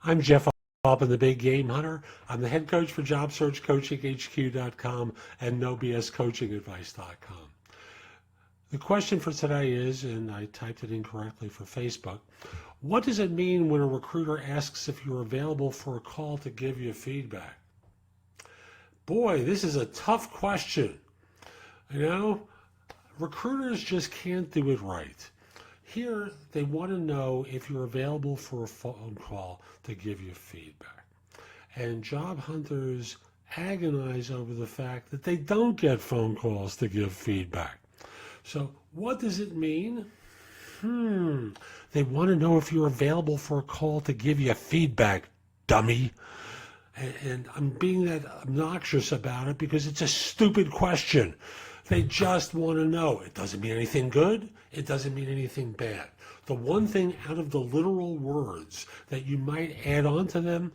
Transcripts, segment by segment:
I'm Jeff Altman, the Big Game Hunter. I'm the head coach for JobSearchCoachingHQ.com and NoBSCoachingAdvice.com. The question for today is, and I typed it incorrectly for Facebook, what does it mean when a recruiter asks if you're available for a call to give you feedback? Boy, this is a tough question. You know, recruiters just can't do it right. Here, they want to know if you're available for a phone call to give you feedback. And job hunters agonize over the fact that they don't get phone calls to give feedback. So what does it mean? They want to know if you're available for a call to give you feedback, dummy. And I'm being that obnoxious about it because it's a stupid question. They just want to know. It doesn't mean anything good. It doesn't mean anything bad. The one thing out of the literal words that you might add on to them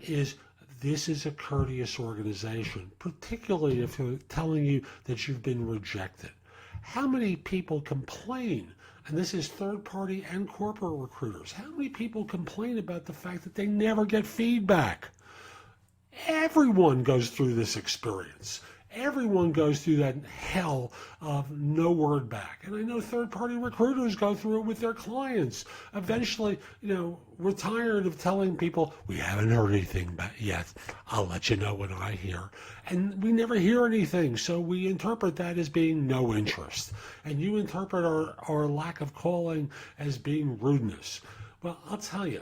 is this is a courteous organization, particularly if they're telling you that you've been rejected. How many people complain, and this is third-party and corporate recruiters, how many people complain about the fact that they never get feedback? Everyone goes through this experience. Everyone goes through that hell of no word back. And I know third-party recruiters go through it with their clients. Eventually, we're tired of telling people, we haven't heard anything back yet. I'll let you know when I hear. And we never hear anything, so we interpret that as being no interest. And you interpret our lack of calling as being rudeness. Well, I'll tell you,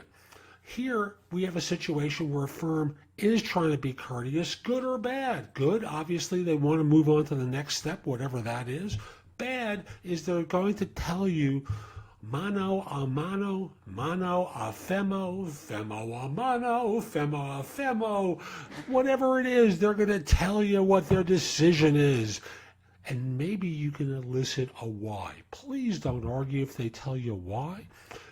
here we have a situation where a firm is trying to be courteous, good or bad. Good, obviously, they want to move on to the next step, whatever that is. Bad is they're going to tell you mano a mano, mano a femo, femo a mano, femo a femo. Whatever it is, they're going to tell you what their decision is. And maybe you can elicit a why. Please don't argue if they tell you why.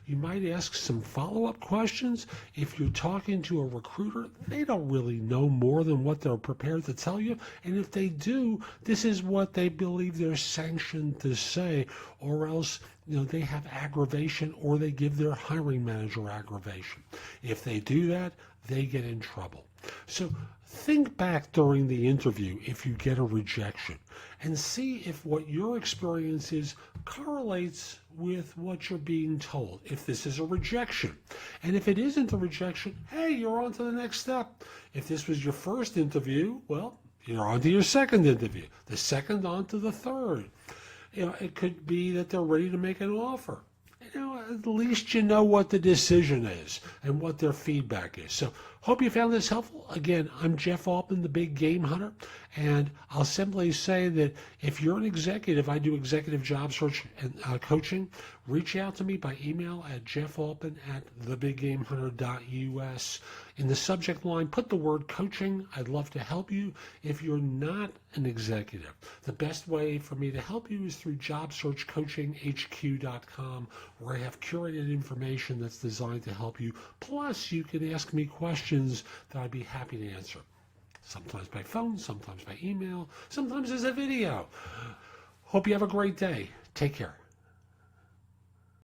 You might ask some follow-up questions. If you're talking to a recruiter, they don't really know more than what they're prepared to tell you. And if they do, this is what they believe they're sanctioned to say, or else they have aggravation or they give their hiring manager aggravation. If they do that, they get in trouble. So think back during the interview if you get a rejection and see if what your experience is correlates with what you're being told, if this is a rejection. And if it isn't a rejection, hey, you're on to the next step. If this was your first interview, well, you're on to your second interview, the second on to the third. It could be that they're ready to make an offer. At least you know what the decision is and what their feedback is. So hope you found this helpful. Again, I'm Jeff Altman, the Big Game Hunter, and I'll simply say that if you're an executive, I do executive job search and coaching, reach out to me by email at jeffaltman@thebiggamehunter.us. In the subject line, put the word coaching. I'd love to help you. If you're not an executive, the best way for me to help you is through JobSearchCoachingHQ.com, where I have curated information that's designed to help you. Plus, you can ask me questions that I'd be happy to answer. Sometimes by phone, sometimes by email, sometimes as a video. Hope you have a great day. Take care.